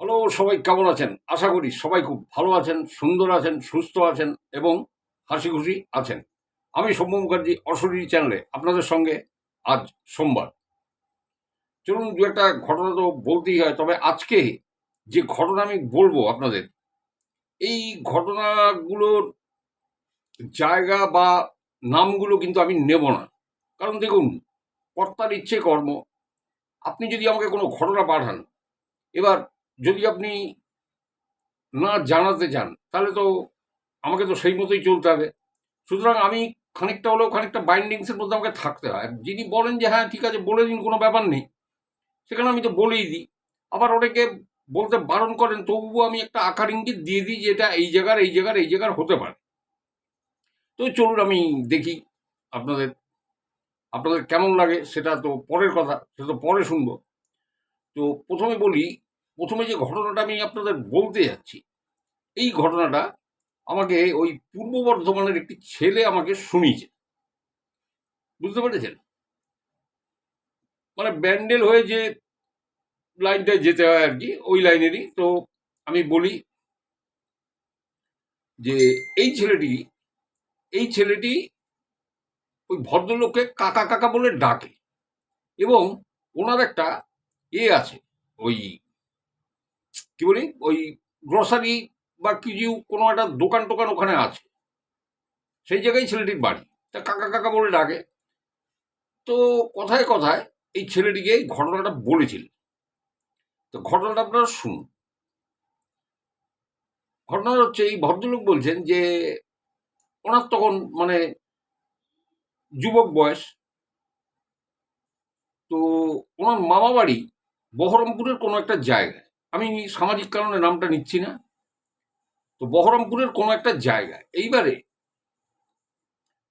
Hello, সবাই কেমন আছেন? আশা করি সবাই খুব ভালো আছেন, সুন্দর আছেন, সুস্থ আছেন এবং হাসি খুশি আছেন। আমি সৌম্য মুখার্জি অশরীরী চ্যানেলে আপনাদের সঙ্গে আজ সোমবার। চলুন দু একটা ঘটনা তো বলতেই হয়, তবে আজকে যে ঘটনা আমি বলবো আপনাদের, এই ঘটনাগুলোর জায়গা বা নামগুলো কিন্তু আমি নেব না। কারণ দেখুন, কর্তার ইচ্ছে কর্ম। আপনি যদি আমাকে কোনো ঘটনা পাঠান, এবার যদি আপনি না জানাতে চান, তাহলে তো আমাকে তো সেই মতোই চলতে হবে। সুতরাং আমি খানিকটা হলেও খানিকটা বাইন্ডিংসের মধ্যে আমাকে থাকতে হয়। আর যিনি বলেন যে হ্যাঁ ঠিক আছে বলে দিন, কোনো ব্যাপার নেই, সেখানে আমি তো বলেই দিই। আবার অনেকে বলতে বারণ করেন, তবুও আমি একটা আকার ইঙ্গিত দিয়ে দিই যে এটা এই জায়গার এই জায়গার এই জায়গার হতে পারে। তো চলুন আমি দেখি আপনাদের আপনাদের কেমন লাগে, সেটা তো পরের কথা, সেটা তো পরে শুনবো। তো প্রথমে বলি, প্রথমে যে ঘটনাটা আমি আপনাদের বলতে যাচ্ছি, এই ঘটনাটা আমাকে ওই পূর্ব বর্ধমানের একটি ছেলে আমাকে শুনিয়েছে। বুঝতে পেরেছেন? মানে ব্যান্ডেল হয়ে যে লাইনটায় যেতে হয় আর কি, ওই লাইনেরই। তো আমি বলি যে এই ছেলেটি এই ছেলেটি ওই ভদ্রলোককে কাকা কাকা বলে ডাকে, এবং ওনার একটা আছে, ওই কি বলি, ওই গ্রসারি বা কিছু কোনো একটা দোকান টোকান ওখানে আছে, সেই জায়গায় ছেলেটির বাড়ি। তা কাকা কাকা বলে ডাকে। তো কথায় কথায় এই ছেলেটিকে এই ঘটনাটা বলেছিল। তো ঘটনাটা আপনারা শুনুন। ঘটনাটা হচ্ছে, এই ভদ্রলোক বলছেন যে ওনার তখন মানে যুবক বয়স। তো ওনার মামা বাড়ি বহরমপুরের কোনো একটা জায়গায়, আমি সামাজিক কারণে নামটা নিচ্ছি না। তো বহরমপুরের কোনো একটা জায়গায় এইবারে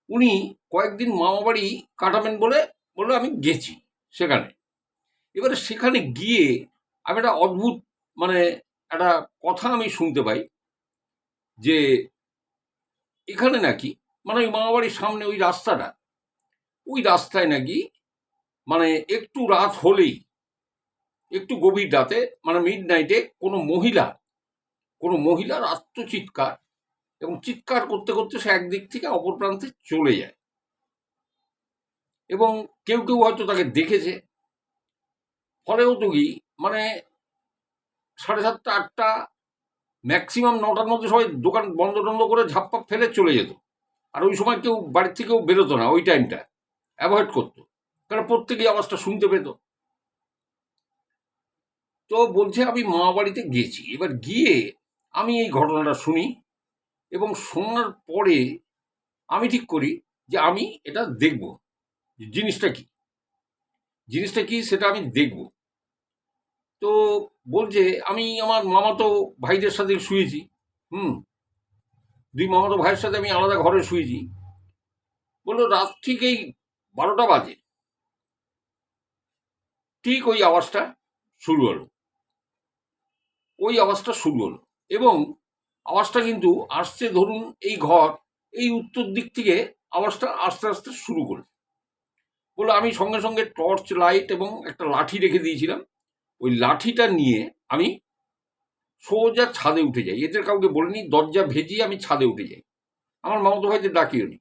উনি কয়েকদিন মামা বাড়ি কাটাবেন বলে বলে আমি গেছি সেখানে। এবারে সেখানে গিয়ে আমি একটা অদ্ভুত মানে একটা কথা আমি শুনতে পাই যে এখানে নাকি মানে ওই মামা বাড়ির সামনে ওই রাস্তায় নাকি মানে একটু রাত হলেই, একটু গভীর রাতে মানে মিড নাইটে কোনো মহিলার আত্মচিৎকার, এবং চিৎকার করতে করতে সে একদিক থেকে অপর প্রান্তে চলে যায়। এবং কেউ কেউ হয়তো তাকে দেখেছে। ফলে হতো কি, মানে 7:30 8টা, ম্যাক্সিমাম 9টার মধ্যে সবাই দোকান বন্ধ টন্ধ করে ঝাপ্পা ফেলে চলে যেত। আর ওই সময় কেউ বাড়ির থেকেও বেরোতো না, ওই টাইমটা অ্যাভয়েড করতো, কারণ প্রত্যেকেই আওয়াজটা শুনতে পেত। তো বলছে আমি মামা বাড়িতে গেছি, এবার গিয়ে আমি এই ঘটনাটা শুনি, এবং শোনার পরে আমি ঠিক করি যে আমি এটা দেখব, জিনিসটা কি সেটা আমি দেখব। তো বলছে আমি আমার মামাতো ভাইদের সাথে শুয়েছি। হুম, দুই মামাতো ভাইয়ের সাথে আমি আলাদা ঘরে শুয়েছি। বললো রাত ঠিক এই 12টা বাজে, ঠিক ওই আওয়াজটা শুরু হলো, এবং আওয়াজটা কিন্তু আসছে, ধরুন এই ঘর, এই উত্তর দিক থেকে আওয়াজটা আস্তে আস্তে শুরু করে। বলে আমি সঙ্গে সঙ্গে টর্চ লাইট এবং একটা লাঠি রেখে দিয়েছিলাম, ওই লাঠিটা নিয়ে আমি সোজা ছাদে উঠে যাই। এদের কাউকে বলিনি, দরজা ভেজিয়ে আমি ছাদে উঠে যাই। আমার মামাতো ভাইদের ডাকিও নি।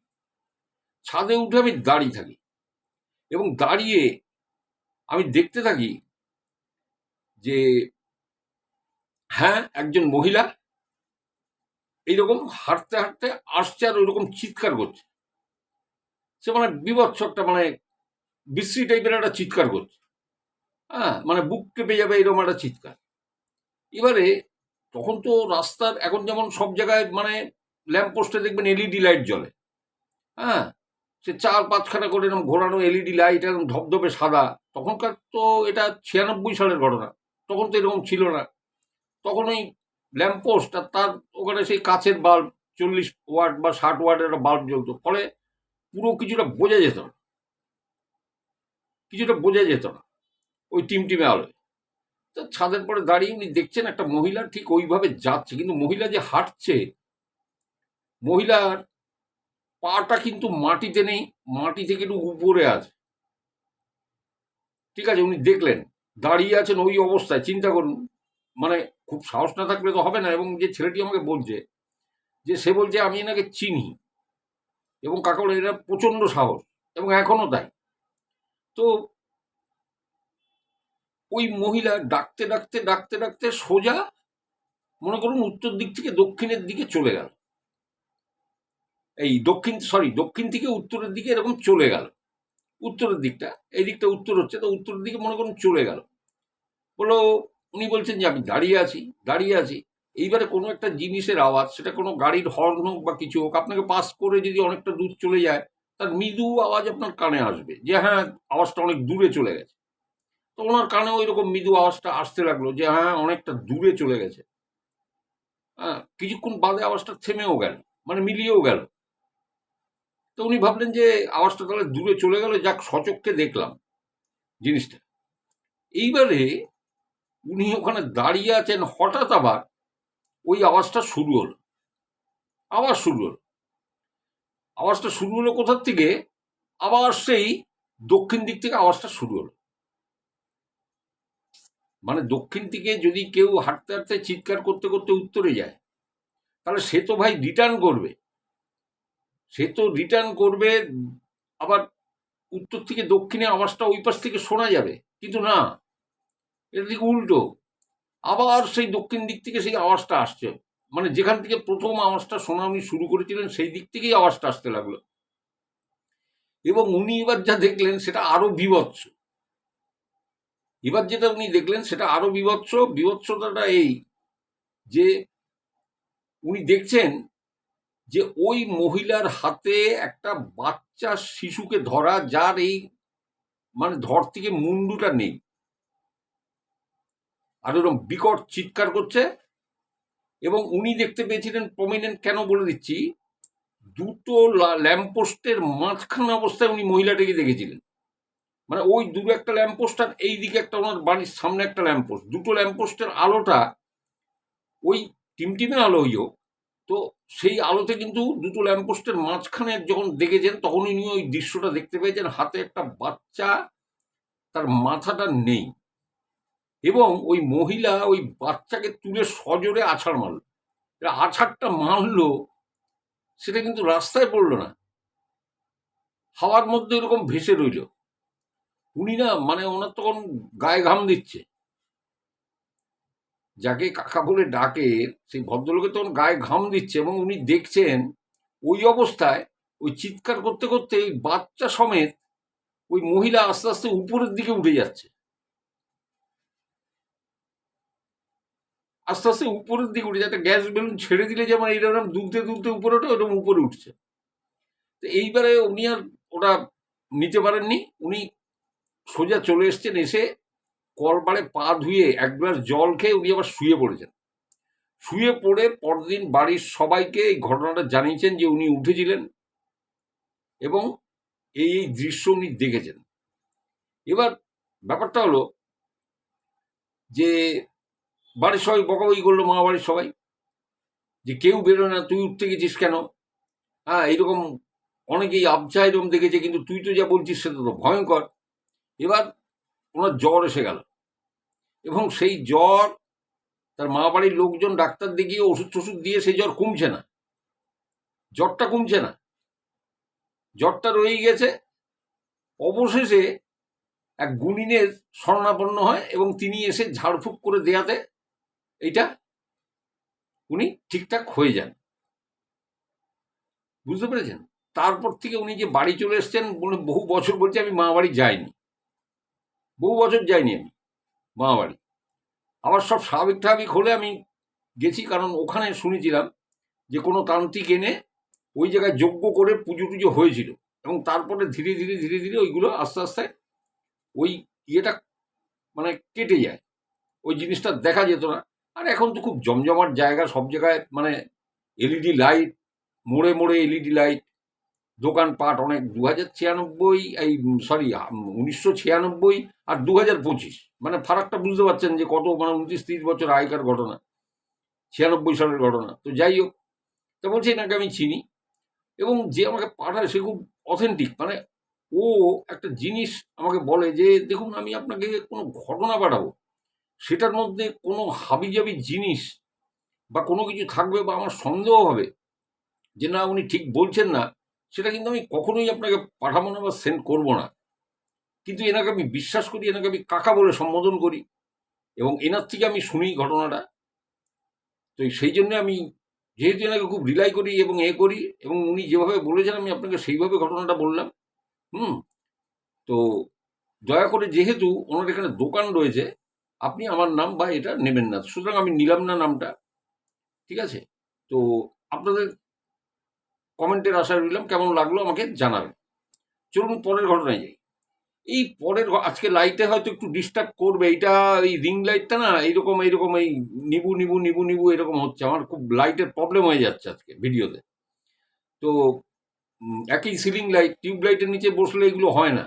ছাদে উঠে আমি দাঁড়িয়ে থাকি, এবং দাঁড়িয়ে আমি দেখতে থাকি যে হ্যাঁ, একজন মহিলা এইরকম হাঁটতে হাঁটতে আসছে, আর ওইরকম চিৎকার করছে। সে মানে বিভৎস একটা মানে বিশ্রী টাইপের একটা চিৎকার করছে। হ্যাঁ, মানে বুক কেঁপে যাবে এরকম একটা চিৎকার। এবারে তখন তো রাস্তার, এখন যেমন সব জায়গায় মানে ল্যাম্প পোস্টে দেখবেন এলইডি লাইট জ্বলে। হ্যাঁ, সে 4-5খানা করে এরকম ঘোরানো এলইডি লাইট, এরকম ধবধবে সাদা। তখনকার তো এটা 96 সালের ঘটনা, তখন তো এরকম ছিল না। তখন ওই ল্যাম্প পোস্ট আর তার ওখানে সেই কাচের বাল্ব, 40 ওয়াট বা 60 ওয়াটের একটা বাল্ব জ্বলতো। ফলে পুরো কিছুটা বোঝা যেত না ওই টিমটিমে আলোয়। তো ছাদের পরে দাঁড়িয়ে উনি দেখছেন একটা মহিলা ঠিক ওইভাবে যাচ্ছে, কিন্তু মহিলা যে হাঁটছে, মহিলার পাটা কিন্তু মাটিতে নেই, মাটি থেকে একটু উপরে আছে। ঠিক আছে, উনি দেখলেন, দাঁড়িয়ে আছেন ওই অবস্থায়, চিন্তা করুন, মানে খুব সাহস না থাকলে তো হবে না। এবং যে ছেলেটি আমাকে বলছে, যে সে বলছে আমি এনাকে চিনি, এবং কাকা বলে এরা প্রচণ্ড সাহস, এবং এখনও তাই। তো ওই মহিলা ডাকতে ডাকতে ডাকতে ডাকতে সোজা মনে করুন উত্তর দিক থেকে দক্ষিণের দিকে চলে গেল। এই দক্ষিণ থেকে উত্তরের দিকে এরকম চলে গেল। উত্তরের দিকটা, এই দিকটা উত্তর হচ্ছে, তো উত্তরের দিকে মনে করুন চলে গেল। বলো, উনি বলছেন যে আমি দাঁড়িয়ে আছি দাঁড়িয়ে আছি। এইবারে কোনো একটা জিনিসের আওয়াজ, সেটা কোনো গাড়ির হর্ন হোক বা কিছু হোক, আপনাকে পাস করে যদি অনেকটা দূর চলে যায়, তার মৃদু আওয়াজ আপনার কানে আসবে যে হ্যাঁ আওয়াজটা অনেক দূরে চলে গেছে। তো ওনার কানে ওই রকম মৃদু আওয়াজটা আসতে লাগলো যে হ্যাঁ অনেকটা দূরে চলে গেছে। হ্যাঁ, কিছুক্ষণ বাদে আওয়াজটা থেমেও গেল, মানে মিলিয়েও গেল। তো উনি ভাবলেন যে আওয়াজটা তাহলে দূরে চলে গেল, যাক সচক্ষে দেখলাম জিনিসটা। এইবারে উনি ওখানে দাঁড়িয়ে আছেন, হঠাৎ আবার ওই আওয়াজটা শুরু হলো। আওয়াজ শুরু হলো আওয়াজটা শুরু হলো কোথার থেকে? আবার সেই দক্ষিণ দিক থেকে আওয়াজটা শুরু হলো। মানে দক্ষিণ থেকে যদি কেউ হাঁটতে হাঁটতে চিৎকার করতে করতে উত্তরে যায়, তাহলে সে তো ভাই রিটার্ন করবে, আবার উত্তর থেকে দক্ষিণে আওয়াজটা ওই পাশ থেকে শোনা যাবে। কিন্তু না, এটা দিকে উল্টো, আবার সেই দক্ষিণ দিক থেকে সেই আওয়াজটা আসছে। মানে যেখান থেকে প্রথম আওয়াজটা শোনা উনি শুরু করেছিলেন, সেই দিক থেকেই আওয়াজটা আসতে লাগলো। এবং উনি এবার যা দেখলেন সেটা আরো বিভৎস। এবার যেটা উনি দেখলেন সেটা আরো বিভৎসতাটা এই যে উনি দেখছেন যে ওই মহিলার হাতে একটা বাচ্চা শিশুকে ধরা, যার এই মানে ধর থেকে মুন্ডুটা নেই, আর এরকম বিকট চিৎকার করছে। এবং উনি দেখতে পেয়েছিলেন প্রমিনেন্ট, কেন বলে দিচ্ছি, দুটো ল্যাম্পপোস্টের মাঝখানে অবস্থায় উনি মহিলাটাকে দেখেছিলেন। মানে ওই দূরে একটা ল্যাম্পপোস্ট আর এই দিকে একটা ওনার বাড়ির সামনে একটা ল্যাম্পপোস্ট, দুটো ল্যাম্পপোস্টের আলোটা ওই টিমটিমে আলো হইও, তো সেই আলোতে কিন্তু দুটো ল্যাম্পপোস্টের মাঝখানে যখন দেখেছেন, তখন উনি ওই দৃশ্যটা দেখতে পেয়েছেন, হাতে একটা বাচ্চা, তার মাথাটা নেই, এবং ওই মহিলা ওই বাচ্চাকে তুলে সজোরে আছাড় মারল। আছাড়টা মারলো, সেটা কিন্তু রাস্তায় পড়লো না, হাওয়ার মধ্যে এরকম ভেসে রইল। উনি না, মানে ওনার তখন গায়ে ঘাম দিচ্ছে, যাকে কাকা বলে ডাকে সেই ভদ্রলোকের তখন গায়ে ঘাম দিচ্ছে, এবং উনি দেখছেন ওই অবস্থায় ওই চিৎকার করতে করতে ওই বাচ্চা সমেত ওই মহিলা আস্তে আস্তে উপরের দিকে উঠে যাচ্ছে, আস্তে আস্তে উপরের দিকে উঠে যাচ্ছে। গ্যাস বেলুন ছেড়ে দিলে যেমন এইরকম দুলতে দুলতে উপরে ওঠে, ওরকম উপরে উঠছে। তো এইবারে উনি আর ওটা নিতে পারেননি, উনি সোজা চলে এসছেন, এসে কলপাড়ে পা ধুয়ে এক গ্লাস জল খেয়ে উনি আবার শুয়ে পড়েছেন। শুয়ে পড়ে পরদিন বাড়ির সবাইকে এই ঘটনাটা জানিয়েছেন যে উনি উঠেছিলেন এবং এই দৃশ্য উনি দেখেছেন। এবার ব্যাপারটা হলো যে বাড়ির সবাই বকাবকি করলো, মা বাড়ির সবাই, যে কেউ বেরোয় না, তুই উঠতে গেছিস কেন? হ্যাঁ, এইরকম অনেকেই আবছা এরকম দেখেছে, কিন্তু তুই তো যা বলছিস সেটা তো ভয়ঙ্কর। এবার ওনার জ্বর এসে গেল, এবং সেই জ্বর, তার মা বাড়ির লোকজন ডাক্তার দেখিয়ে ওষুধ টষুধ দিয়ে সেই জ্বর কমছে না, জ্বরটা কমছে না, জ্বরটা রয়েই গেছে। অবশেষে এক গুণিনের শরণাপন্ন হয়, এবং তিনি এসে ঝাড়ফুঁক করে দেয়াতে এইটা উনি ঠিকঠাক হয়ে যান। বুঝতে পেরেছেন? তারপর থেকে উনি যে বাড়ি চলে এসছেন, বলে বহু বছর বলছে আমি মা বাড়ি যাইনি, বহু বছর যাইনি আমি মা বাড়ি। আবার সব স্বাভাবিক ঠাবিক হলে আমি গেছি, কারণ ওখানে শুনেছিলাম যে কোনো তান্ত্রিক এনে ওই জায়গায় যজ্ঞ করে পুজো টুজো হয়েছিল, এবং তারপরে ধীরে ধীরে ধীরে ধীরে ওইগুলো আস্তে আস্তে ওই ইয়েটা মানে কেটে যায়, ওই জিনিসটা দেখা যেত না। আর এখন তো খুব জমজমাট জায়গা, সব জায়গায় মানে এলইডি লাইট, মোড়ে মোড়ে এলইডি লাইট, দোকানপাট অনেক। 2096 এই 1996 আর 2025, মানে ফারাকটা বুঝতে পারছেন যে কত, মানে 29-30 বছর আগেকার ঘটনা, 96 সালের ঘটনা। তো যাই হোক, তা বলছি এনাকে আমি চিনি, এবং যে আমাকে পাঠায় সে খুব অথেন্টিক। মানে ও একটা জিনিস আমাকে বলে যে দেখুন, আমি আপনাকে কোনো ঘটনা পাঠাবো, সেটার মধ্যে কোনো হাবিজাবি জিনিস বা কোনো কিছু থাকবে বা আমার সন্দেহ হবে যে না উনি ঠিক বলছেন না, সেটা কিন্তু আমি কখনোই আপনাকে পাঠাবো না বা সেন্ড করবো না। কিন্তু এনাকে আমি বিশ্বাস করি, এনাকে আমি কাকা বলে সম্বোধন করি এবং এনার থেকে আমি শুনি ঘটনাটা। তো সেই জন্য আমি যেহেতু এনাকে খুব রিলাই করি এবং করি এবং উনি যেভাবে বলেছেন আমি আপনাকে সেইভাবে ঘটনাটা বললাম। হুম। তো দয়া করে, যেহেতু ওনার এখানে দোকান রয়েছে, আপনি আমার নাম বা এটা নেবেন না, সুতরাং আমি নিলাম না নামটা। ঠিক আছে? তো আপনাদের কমেন্টের আশা রইলাম, কেমন লাগলো আমাকে জানাবেন। চলুন পরের ঘটনায় যাই। এই আজকে লাইটে হয়তো একটু ডিস্টার্ব করবে, এইটা এই রিং লাইটটা না এইরকম এইরকম এই নিবু নিবু নিবু নিবু এরকম হচ্ছে, আমার খুব লাইটের প্রবলেম হয়ে যাচ্ছে আজকে ভিডিওতে। তো একই সিলিং লাইট, টিউব লাইটের নিচে বসলে এগুলো হয় না।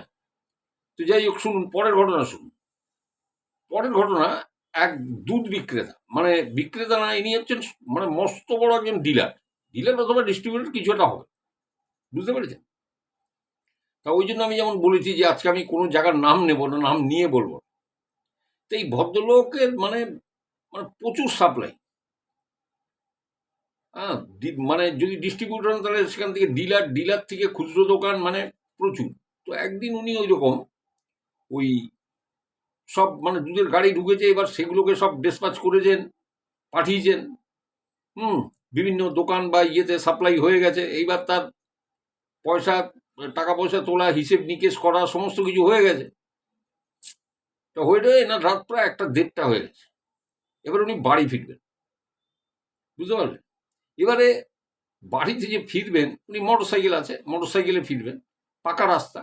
তো যাই হোক, শুনুন পরের ঘটনা শুনুন। পরের ঘটনা, এক দুধ বিক্রেতা, মানে বিক্রেতা না, ইনি হচ্ছেন মানে মস্ত বড় একজন ডিলার, ডিলার অথবা ডিস্ট্রিবিউটর কিছু একটা হবে, বুঝতে পেরেছেন? তা ওই জন্য আমি যেমন বলেছি যে আজকে আমি কোনো জায়গার নাম নেব না, নাম নিয়ে বলবো। তো এই ভদ্রলোকের মানে মানে প্রচুর সাপ্লাই। হ্যাঁ, মানে যদি ডিস্ট্রিবিউটর হন তাহলে সেখান থেকে ডিলার, ডিলার থেকে খুচরো দোকান, মানে প্রচুর। তো একদিন উনি ওই রকম ওই সব মানে দুধের গাড়ি ঢুকেছে, এবার সেগুলোকে সব ডিসপ্যাচ করেছেন, পাঠিয়েছেন। হুম। বিভিন্ন দোকান বা ইয়েতে সাপ্লাই হয়ে গেছে, এইবার তার পয়সা, টাকা পয়সা তোলা, হিসেব নিকেশ করা, সমস্ত কিছু হয়ে গেছে। তো হয়ে না রাত প্রায় 1টা 1:30টা হয়ে গেছে। এবার উনি বাড়ি ফিরবেন, বুঝতে পারলেন? এবারে বাড়িতে যে ফিরবেন, উনি মোটর সাইকেল আছে, মোটর সাইকেলে ফিরবেন, পাকা রাস্তা।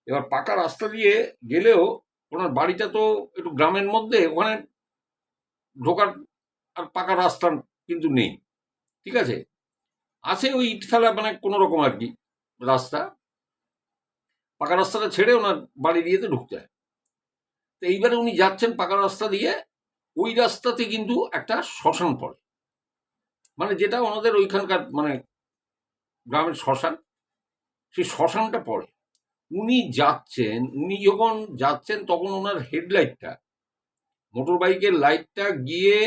এবার পাকা রাস্তা দিয়ে গেলেও ওনার বাড়িটা তো একটু গ্রামের মধ্যে, ওখানে ঢোকার আর পাকা রাস্তা কিন্তু নেই। ঠিক আছে? আছে ওই ইট ফেলা, মানে কোনো রকম আর কি রাস্তা। পাকা রাস্তাটা ছেড়ে ওনার বাড়ির ইয়েতে ঢুকতে হয়। তো এইবারে উনি যাচ্ছেন পাকা রাস্তা দিয়ে, ওই রাস্তাতে কিন্তু একটা শ্মশান পড়ে, মানে যেটা ওনাদের ওইখানকার মানে গ্রামের শ্মশান, সেই শ্মশানটা পড়ে। উনি যখন যাচ্ছেন তখন ওনার হেডলাইটটা, মোটর বাইকের লাইটটা গিয়ে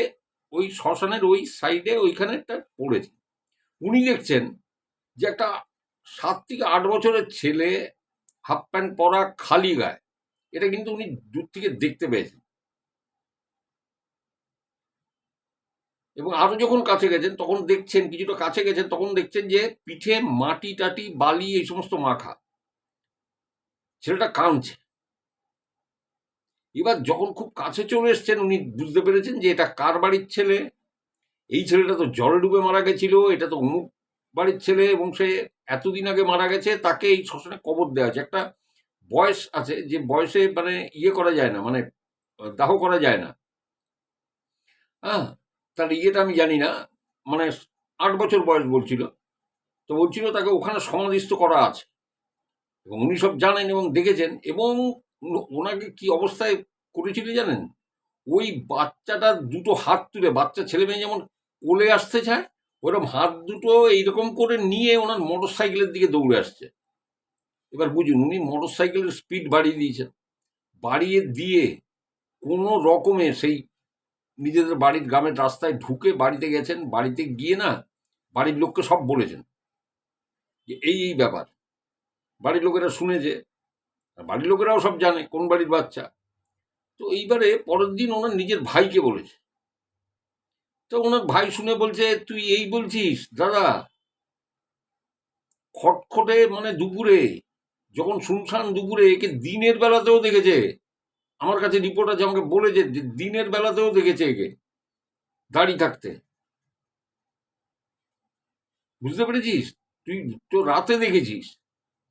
ওই শ্মশানের ওই সাইডে ওইখানেটা পড়েছে। উনি দেখছেন যে একটা 7 থেকে 8 বছরের ছেলে, হাফ প্যান্ট পরা, খালি গায়ে, এটা কিন্তু উনি দূর থেকে দেখতে পেয়েছেন। এবং আরো যখন কাছে গেছেন তখন দেখছেন, কিছুটা কাছে গেছেন তখন দেখছেন যে পিঠে মাটি টাটি বালি এই সমস্ত মাখা, ছেলেটা কাঁদছে। এবার যখন খুব কাছে চলে এসছেন উনি বুঝতে পেরেছেন যে এটা কার বাড়ির ছেলে। এই ছেলেটা তো জল ডুবে মারা গেছিল, এটা তো অমুক বাড়ির ছেলে এবং সে এতদিন আগে মারা গেছে, তাকে এই শ্মশানে কবর দেওয়া আছে। একটা বয়স আছে যে বয়সে মানে ইয়ে করা যায় না, মানে দাহ করা যায় না। হ্যাঁ, তার ইয়েটা আমি জানি না, মানে 8 বছর বয়স বলছিল। তো বলছিল তাকে ওখানে সমাধিস্থ করা আছে এবং উনি সব জানেন এবং দেখেছেন। এবং ওনাকে কি অবস্থায় করেছিল জানেন? ওই বাচ্চাটার দুটো হাত তুলে, বাচ্চা ছেলে মেয়ে যেমন কোলে আসতে চায়, ওরকম হাত দুটো এইরকম করে নিয়ে ওনার মোটর সাইকেলের দিকে দৌড়ে আসছে। এবার বুঝুন, উনি মোটর সাইকেলের স্পিড বাড়িয়ে দিয়েছেন, বাড়িয়ে দিয়ে কোনো রকমে সেই নিজেদের বাড়ির গ্রামের রাস্তায় ঢুকে বাড়িতে গেছেন। বাড়িতে গিয়ে না বাড়ির লোককে সব বলেছেন যে এই ব্যাপার। বাড়ির লোকেরা শুনেছে, বাড়ির লোকেরাও সব জানে কোন বাড়ির বাচ্চা। তো এইবারে পরের দিন ওনার নিজের ভাইকে বলেছে। তো ওনার ভাই শুনে বলছে, তুই এই বলছিস দাদা? খটখটে মানে দুপুরে, যখন শুনশান দুপুরে, একে দিনের বেলাতেও দেখেছে। আমার কাছে রিপোর্ট আছে, আমাকে বলেছে যে দিনের বেলাতেও দেখেছে একে দাঁড়িয়ে থাকতে। বুঝতে পেরেছিস? তুই তো রাতে দেখেছিস,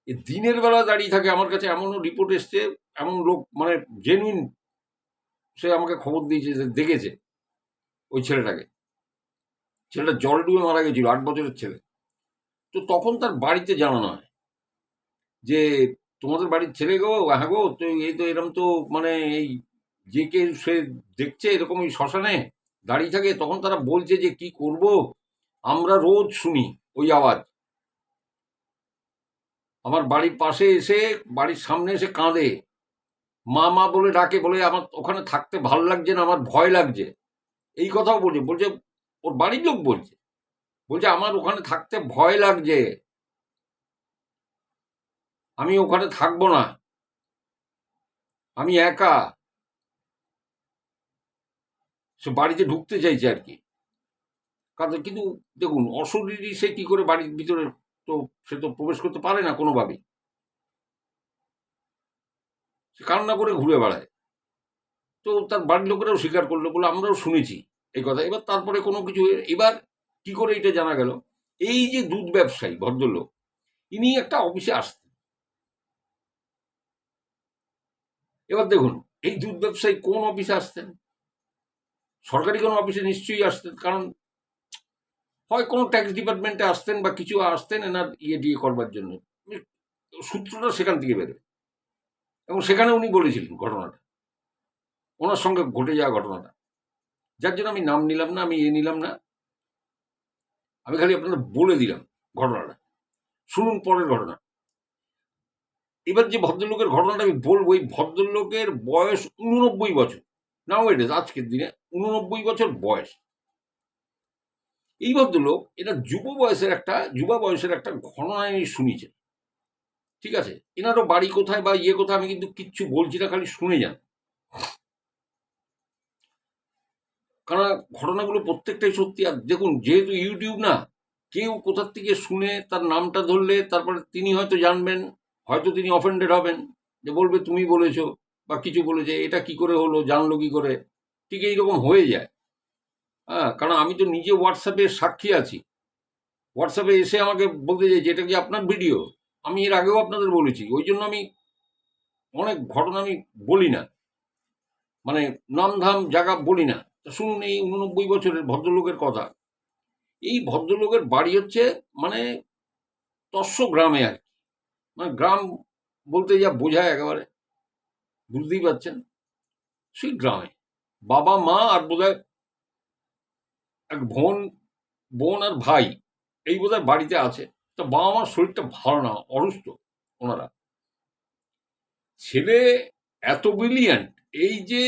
এ দিনের বেলা দাঁড়িয়ে থাকে। আমার কাছে এমনও রিপোর্ট এসছে, এমন লোক মানে জেনুইন, সে আমাকে খবর দিয়েছে যে দেখেছে ওই ছেলেটাকে। ছেলেটা জল ডুবে মারা গেছিল, 8 বছরের ছেলে। তো তখন তার বাড়িতে জানানো হয় যে তোমাদের বাড়ির ছেলে গো, হ্যাঁ গো, তো এই তো এরকম তো মানে এই যে কে সে দেখছে এরকম ওই শ্মশানে দাঁড়িয়ে থাকে। তখন তারা বলছে যে কি করব, আমরা রোজ শুনি ওই আওয়াজ, আমার বাড়ির পাশে এসে, বাড়ির সামনে এসে কাঁদে। মা মা বলে ডাকে, বলে আমার ওখানে থাকতে ভালো লাগছে না, আমার ভয় লাগছে, এই কথাও বলছে। বলছে ওর বাড়ির লোক বলছে, বলছে আমার ওখানে থাকতে ভয় লাগছে, আমি ওখানে থাকবো না, আমি একা। সে বাড়িতে ঢুকতে চাইছে আর কি। কারণ কিন্তু দেখুন, অশরীরী সে কি করে বাড়ির ভিতরে, তো সে তো প্রবেশ করতে পারে না কোনোভাবেই, সে কান্না করে ঘুরে বেড়ায়। তো তার বাড়ির লোকেরাও স্বীকার করলো, বলে আমরাও শুনেছি এই কথা। এবার তারপরে কোনো কিছু, এবার কি করে এটা জানা গেল, এই যে দুধ ব্যবসায়ী ভদ্রলোক, ইনি একটা অফিসে আসতেন। এবার দেখুন, এই দুধ ব্যবসায়ী কোন অফিসে আসতেন? সরকারি কোনো অফিসে নিশ্চয়ই আসতেন, কারণ হয় কোনো ট্যাক্স ডিপার্টমেন্টে আসতেন বা কিছু আসতেন এনার টিয়ে করবার জন্য। সূত্রটা সেখান থেকে বেরোয়, এবং সেখানে উনি বলেছিলেন ঘটনাটা, ওনার সঙ্গে ঘটে যাওয়া ঘটনাটা, যার জন্য আমি নাম নিলাম না, আমি নিলাম না, আমি খালি আপনাদের বলে দিলাম ঘটনাটা। শুনুন পরের ঘটনা। এবার যে ভদ্রলোকের ঘটনাটা আমি বলবো, এই ভদ্রলোকের বয়স 89 বছর, নাও এটা আজকের দিনে 89 বছর বয়স। এই ভদ্রলোক এটা যুবা বয়সের একটা ঘটনা আমি শুনেছেন, ঠিক আছে? এনারও বাড়ি কোথায় বা কোথায় আমি কিন্তু কিচ্ছু বলছি না, খালি শুনে যান, কারণ ঘটনাগুলো প্রত্যেকটাই সত্যি। আর দেখুন, যেহেতু ইউটিউব না, কেউ কোথার থেকে শুনে তার নামটা ধরলে তারপরে তিনি হয়তো জানবেন, হয়তো তিনি অফেন্ডেড হবেন, যে বলবে তুমি বলেছো বা কিছু বলেছে, এটা কি করে হলো, জানলো কি করে, ঠিক এইরকম হয়ে যায়। হ্যাঁ, কারণ আমি তো নিজে হোয়াটসঅ্যাপে সাক্ষী আছি, হোয়াটসঅ্যাপে এসে আমাকে বলতে চাই যে এটা কি আপনার ভিডিও। আমি এর আগেও আপনাদের বলেছি, ওই জন্য আমি অনেক ঘটনা আমি বলি না, মানে নাম ধাম জায়গা বলি না। তা শুনুন এই 89 বছরের ভদ্রলোকের কথা। এই ভদ্রলোকের বাড়ি হচ্ছে মানে তস্য গ্রামে আর কি, মানে গ্রাম বলতে যা বোঝায় একেবারে বুঝতেই পারছেন, সেই গ্রামে বাবা মা আর বোধহয় এক বোন আর ভাই, এই বোধহয় বাড়িতে আছে। তা বাবা মার শরীরটা ভালো না, অসুস্থ ওনারা। ছেলে এত ব্রিলিয়ান্ট, এই যে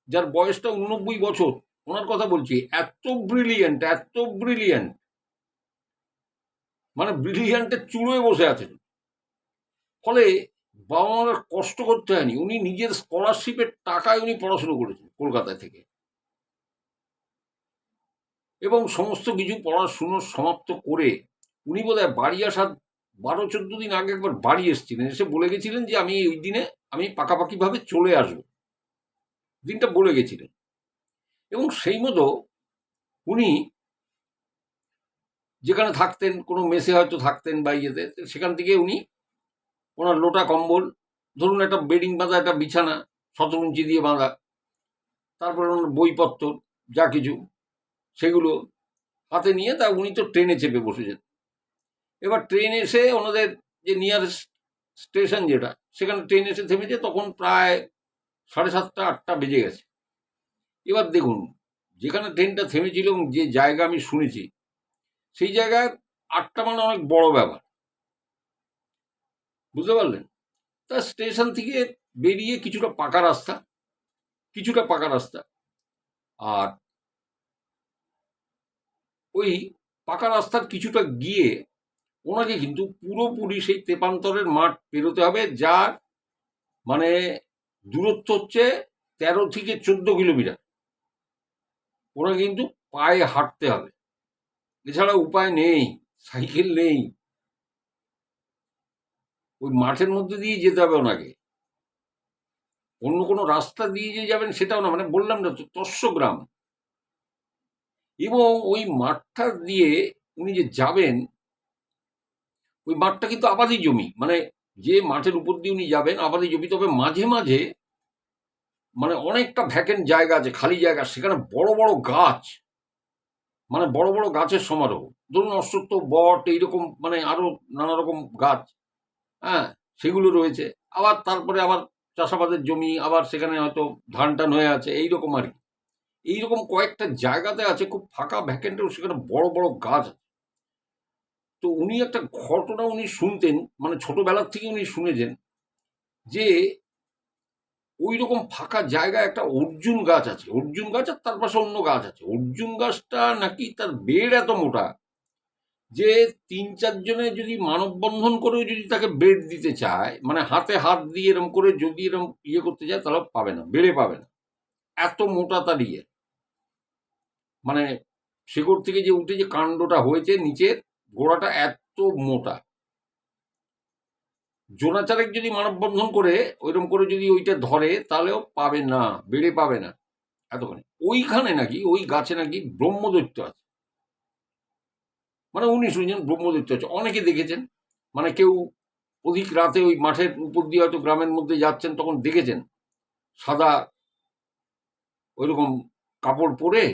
যার বয়সটা 89 বছর, ওনার কথা বলছি, এত ব্রিলিয়ান্ট, মানে ব্রিলিয়ান্টের চূড়োয় বসে আছেন। ফলে বাবা মার আর কষ্ট করতে হয়নি, উনি নিজের স্কলারশিপের টাকায় উনি পড়াশুনো করেছেন কলকাতায় থেকে, এবং সমস্ত কিছু পড়াশুনো সমাপ্ত করে উনি বোধহয় বাড়ি আসার 12-14 দিন আগে একবার বাড়ি এসেছিলেন, এসে বলে গেছিলেন যে আমি ওই দিনে আমি পাকাপাকিভাবে চলে আসবো, দিনটা বলে গেছিলেন। এবং সেই মতো উনি যেখানে থাকতেন, কোনো মেসে হয়তো থাকতেন বা ইয়েতে, সেখান থেকে উনি ওনার লোটা কম্বল, ধরুন একটা বেডিং বাঁধা, একটা বিছানা 17 ইঞ্চি দিয়ে বাঁধা, তারপরে ওনার বইপত্র যা কিছু, সেগুলো হাতে নিয়ে তা উনি তো ট্রেনে চেপে বসেছেন। এবার ট্রেন এসে ওনাদের যে নিয়ারেস্ট স্টেশন যেটা, সেখানে ট্রেন এসে থেমেছে, তখন প্রায় 7:30 8টা বেজে গেছে। এবার দেখুন, যেখানে ট্রেনটা থেমেছিল এবং যে জায়গা আমি শুনেছি, সেই জায়গায় 8টা মানে অনেক বড় ব্যাপার, বুঝতে পারলেন? তা স্টেশন থেকে বেরিয়ে কিছুটা পাকা রাস্তা, আর ওই পাকা রাস্তার কিছুটা গিয়ে ওনাকে কিন্তু পুরোপুরি সেই তেপান্তরের মাঠ পেরোতে হবে, যার মানে দূরত্ব হচ্ছে 13 থেকে 14 কিলোমিটার। ওনাকে কিন্তু পায়ে হাঁটতে হবে, এছাড়া উপায় নেই, সাইকেল নেই, ওই মাঠের মধ্যে দিয়ে যেতে হবে ওনাকে, অন্য কোনো রাস্তা দিয়ে যে যাবেন সেটাও না, মানে বললাম না তো, তস্য গ্রাম। এবং ওই মাঠটা দিয়ে উনি যে যাবেন, ওই মাঠটা কিন্তু আবাদি জমি, মানে যে মাঠের উপর দিয়ে উনি যাবেন আবাদি জমি, তবে মাঝে মাঝে মানে অনেকটা ভ্যাকেন্ট জায়গা আছে, খালি জায়গা, সেখানে বড় বড় গাছ, মানে বড় বড় গাছের সমারোহ, ধরুন অশ্বত্থ, বট, এইরকম মানে আরো নানা রকম গাছ, হ্যাঁ, সেগুলো রয়েছে। আবার তারপরে আবার চাষাবাদের জমি, আবার সেখানে হয়তো ধান টান হয়ে আছে, এইরকম আর কি। এইরকম কয়েকটা জায়গাতে আছে খুব ফাঁকা ভ্যাকেন্টেও, সেখানে বড় বড় গাছ আছে। তো উনি একটা ঘটনা উনি শুনতেন, মানে ছোটবেলার থেকে উনি শুনেছেন, যে ওই রকম ফাঁকা জায়গায় একটা অর্জুন গাছ আছে, অর্জুন গাছ, আর তার পাশে অন্য গাছ আছে। অর্জুন গাছটা নাকি তার বেড় এত মোটা যে 3-4 জনে যদি মানববন্ধন করেও যদি তাকে বেড দিতে চায়, মানে হাতে হাত দিয়ে এরম করে যদি এরম ইয়ে করতে চায়, তাহলে পাবে না, বেড়ে পাবে না। এত মোটা তার ইয়ে, মানে শেকড় থেকে যে উঠে যে কাণ্ডটা হয়েছে নিচের গোড়াটা এত মোটা। জোনাচারেক যদি মানববন্ধন করে ওইরকম করে যদি ওইটা ধরে, তাহলেও পাবে না, বেড়ে পাবে না এতখানি। ওইখানে নাকি ওই গাছে নাকি ব্রহ্মদৈত্য আছে, মানে উনি শুনছেন ব্রহ্মদৈত্য আছে, অনেকে দেখেছেন। মানে কেউ অধিক রাতে ওই মাঠের উপর দিয়ে হয়তো গ্রামের মধ্যে যাচ্ছেন, তখন দেখেছেন সাদা ওইরকম কাপড় পরে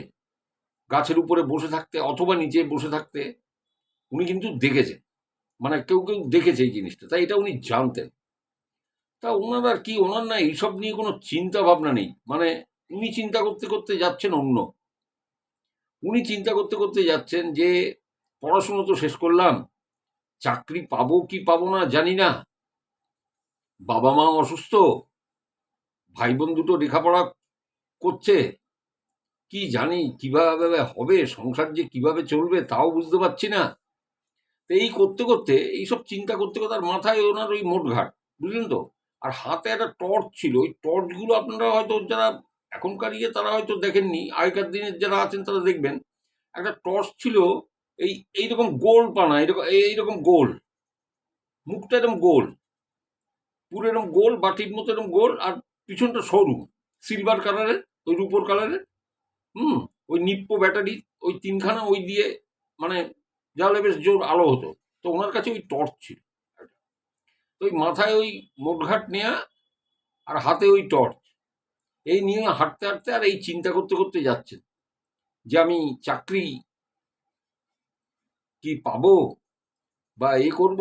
গাছের উপরে বসে থাকতে অথবা নিচে বসে থাকতে উনি কিন্তু দেখেছেন। মানে কেউ কেউ দেখেছে এই জিনিসটা, তাই এটা উনি জানতেন। তা ওনার আর কি, ওনার না এইসব নিয়ে কোনো চিন্তা ভাবনা নেই। মানে উনি চিন্তা করতে করতে যাচ্ছেন অন্য, উনি চিন্তা করতে করতে যাচ্ছেন যে পড়াশুনো তো শেষ করলাম, চাকরি পাবো কি পাবো না জানি না, বাবা মা অসুস্থ, ভাই বোন দুটো লেখাপড়া করছে, কি জানি কিভাবে হবে, সংসার যে কিভাবে চলবে তাও বুঝতে পারছি না। তো এই করতে করতে, এইসব চিন্তা করতে করতে, আর মাথায় ওনার ওই মোটঘাট, বুঝলেন তো, আর হাতে একটা টর্চ ছিল। ওই টর্চগুলো আপনারা হয়তো যারা এখনকার ইয়ে তারা হয়তো দেখেননি, আগেকার দিনের যারা আছেন তারা দেখবেন। একটা টর্চ ছিল এইরকম গোল পানা, এরকম এইরকম গোল, মুখটা এরকম গোল, পুরো এরকম গোল, বাটির মতো এরকম গোল, আর পিছনটা সরু, সিলভার কালারের, ওই রুপোর কালারের। হুম, ওই নিপ্পো ব্যাটারি, ওই 3খানা, ওই দিয়ে মানে জ্বালে বেশ জোর আলো হতো। তো ওনার কাছে ওই টর্চ ছিল। তো ওই মাথায় ওই মোটঘাট নেয়া, আর হাতে ওই টর্চ, এই নিয়ে হাঁটতে হাঁটতে আর এই চিন্তা করতে করতে যাচ্ছেন যে আমি চাকরি কি পাবো বা করব,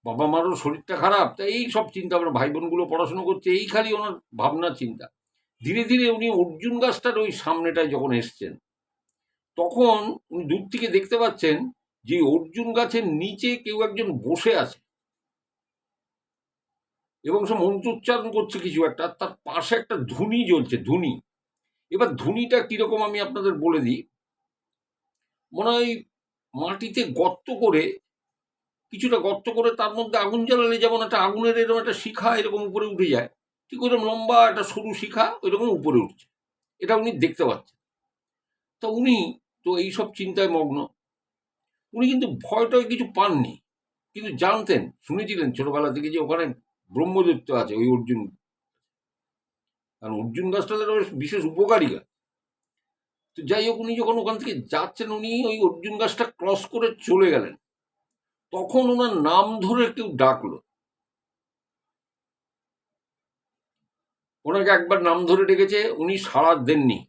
বাবা মারও শরীরটা খারাপ, তাই এই সব চিন্তা, আমার ভাই বোনগুলো পড়াশুনো করছে, এই খালি ওনার ভাবনা চিন্তা। ধীরে ধীরে উনি অর্জুন গাছটার ওই সামনেটায় যখন এসছেন, তখন উনি দূর থেকে দেখতে পাচ্ছেন যে অর্জুন গাছের নিচে কেউ একজন বসে আছে এবং সে মন্ত্রোচ্চারণ করছে কিছু একটা, তার পাশে একটা ধুনি জ্বলছে, ধুনি। এবার ধুনিটা কিরকম আমি আপনাদের বলে দিই। মনে হয় মাটিতে গর্ত করে, কিছুটা গর্ত করে তার মধ্যে আগুন জ্বালালে যেমন একটা আগুনের এরকম একটা শিখা এরকম উপরে উঠে যায়, ঠিক ওইরকম লম্বা একটা সরু শিখা ওইরকম উপরে উঠছে, এটা উনি দেখতে পাচ্ছেন। তা উনি তো এইসব চিন্তায় মগ্ন। উনি কিন্তু ভয়টয় কিছু পাননি, কিন্তু জানতেন, শুনেছিলেন ছোটবেলা থেকে যে ওখানে ব্রহ্মদৈত্য আছে ওই অর্জুন, কারণ অর্জুন গাছটা তার বেশ বিশেষ উপকারী গাছ। তো যাই হোক, উনি যখন ওখান থেকে যাচ্ছেন, উনি ওই অর্জুন গাছটা ক্রস করে চলে গেলেন, তখন ওনার নাম ধরে কেউ ডাকলো। ওনাকে একবার নাম ধরে ডেকেছে, উনি সাড়া দেননি।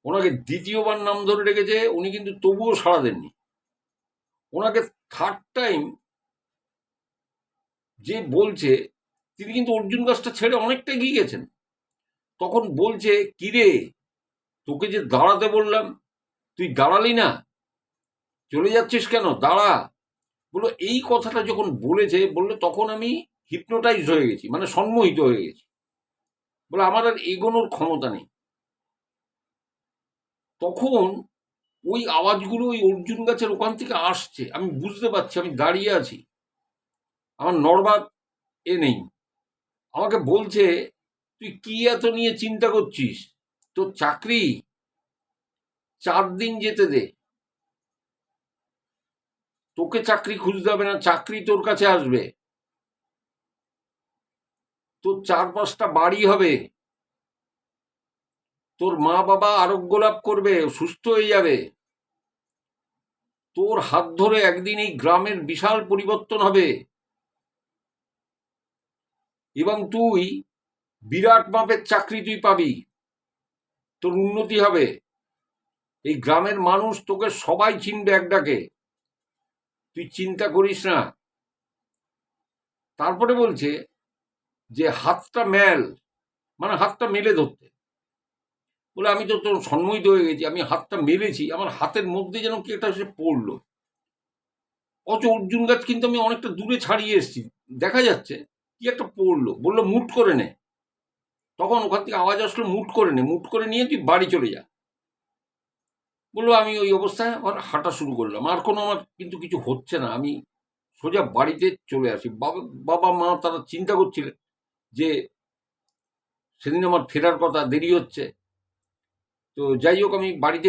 ওনাকে দ্বিতীয়বার নাম ধরে ডেকেছে, উনি কিন্তু তবুও সাড়া দেননি। ওনাকে থার্ড টাইম যে বলছে, তিনি কিন্তু অর্জুন গাছটা ছেড়ে অনেকটা এগিয়ে গেছেন। তখন বলছে, কিরে, তোকে যে দাঁড়াতে বললাম তুই দাঁড়ালি না, চলে যাচ্ছিস কেন, দাঁড়া। বললো, এই কথাটা যখন বলেছে, বললো তখন আমি হিপনোটাইজড হয়ে গেছি, মানে সম্মোহিত হয়ে গেছি। বলে আমার আর এগোনোর ক্ষমতা নেই। তখন ওই আওয়াজগুলো ওই অর্জুন গাছের ওখান থেকে আসছে, আমি বুঝতে পারছি, আমি দাঁড়িয়ে আছি, আমার নড়বার নেই। আমাকে বলছে, তুই কি এত নিয়ে চিন্তা করছিস, তোর চাকরি 4 দিন যেতে দে, তোকে চাকরি খুঁজতে হবে না, চাকরি তোর কাছে আসবে, তোর 4-5টা বাড়ি হবে, তোর মা বাবা আরোগ্য লাভ করবে, সুস্থ হয়ে যাবে, তোর হাত ধরে একদিন এই গ্রামের বিশাল পরিবর্তন হবে, এবং তুই বিরাট মাপের চাকরি তুই পাবি, তোর উন্নতি হবে, এই গ্রামের মানুষ তোকে সবাই চিনবে এক ডাকে, তুই চিন্তা করিস না। তারপরে বলছে যে হাতটা মেল, মানে হাতটা মেলে ধরতে। বলে আমি তো তোর সম্মোহিত হয়ে গেছি, আমি হাতটা মেলেছি, আমার হাতের মধ্যে যেন কি একটা সে পড়লো। অথচ অর্জুন গাছ কিন্তু আমি অনেকটা দূরে ছাড়িয়ে এসেছি, দেখা যাচ্ছে কি একটা পড়লো, বললো মুট করে নে। তখন ওখান থেকে আওয়াজ আসলো, মুট করে নিয়ে তুই বাড়ি চলে যা। বললো আমি ওই অবস্থায় আবার হাঁটা শুরু করলাম, আর কোনো আমার কিন্তু কিছু হচ্ছে না, আমি সোজা বাড়িতে চলে আসি। বাবা বাবা মা তারা চিন্তা করছিলেন যে সেদিন আমার ফেরার কথা, দেরি হচ্ছে। তো যাই হোক, আমি বাড়িতে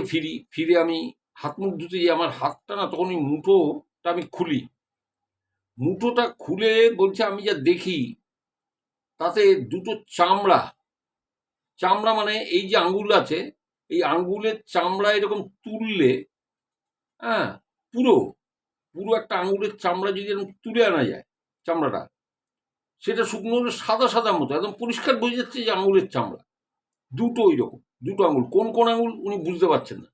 ফিরে আমি হাত মুখ ধুতে যাই, আমার হাতটা না তখন ওই মুঠোটা আমি খুলি, মুঠোটা খুলে বলছে, আমি যা দেখি তাতে দুটো চামড়া, চামড়া মানে এই যে আঙ্গুল আছে, এই আঙ্গুলের চামড়া এরকম তুললে, হ্যাঁ, পুরো পুরো একটা আঙ্গুলের চামড়া যদি এরকম তুলে আনা যায়, চামড়াটা সেটা শুকনো হলে সাদা সাদা মতো একদম পরিষ্কার বোঝা যাচ্ছে যে আঙুলের চামড়া দুটো, ওই রকম দুটো আঙুল। কোন কোন আঙুল উনি বুঝতে পারছেন না,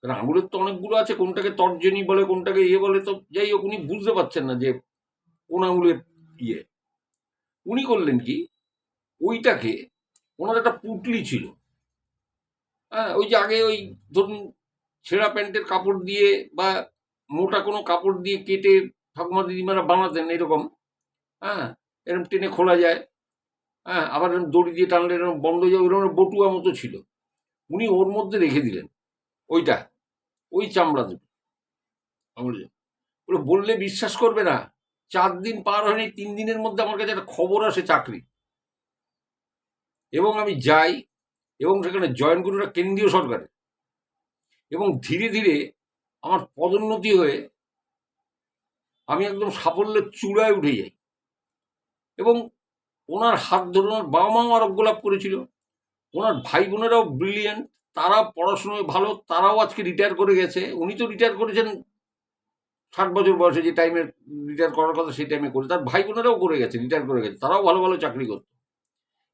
কারণ আঙুলের তো অনেকগুলো আছে, কোনটাকে তর্জনী বলে কোনটাকে ইয়ে বলে, তো যাই হোক উনি বুঝতে পারছেন না যে কোন আঙুলের ইয়ে। উনি করলেন কি, ওইটাকে, ওনার একটা পুটলি ছিল, হ্যাঁ, ওই যে আগে ওই ধরুন ছেঁড়া প্যান্টের কাপড় দিয়ে বা মোটা কোনো কাপড় দিয়ে কেটে ঠাকুমা দিদিমারা বানাতেন এরকম, হ্যাঁ, এরকম টেনে খোলা যায়, হ্যাঁ, আবার এরকম দড়ি দিয়ে টানলে এরকম বন্ধ হয়ে যায়, ওইরকম বটুয়া মতো ছিল। উনি ওর মধ্যে রেখে দিলেন ওইটা, ওই চামড়া দুটো আঙুলে। ওরা বললে বিশ্বাস করবে না, 4 দিন পার হয়নি, 3 দিনের মধ্যে আমার কাছে একটা খবর আসে চাকরি, এবং আমি যাই এবং সেখানে জয়েন করি ওটা কেন্দ্রীয় সরকারের, এবং ধীরে ধীরে আমার পদোন্নতি হয়ে আমি একদম সাফল্যের চূড়ায় উঠে যাই। এবং ওনার হাত ধরে ওনার বাবা মাও আরোগ্য লাভ করেছিল, ওনার ভাই বোনেরাও ব্রিলিয়েন্ট, তারা পড়াশোনায় ভালো, তারাও আজকে রিটায়ার করে গেছে। উনি তো রিটায়ার করেছেন 60 বছর বয়সে, যে টাইমে রিটায়ার করার কথা সেই টাইমে করে, তার ভাই বোনেরাও করে গেছে, রিটায়ার করে গেছে, তারাও ভালো ভালো চাকরি করত।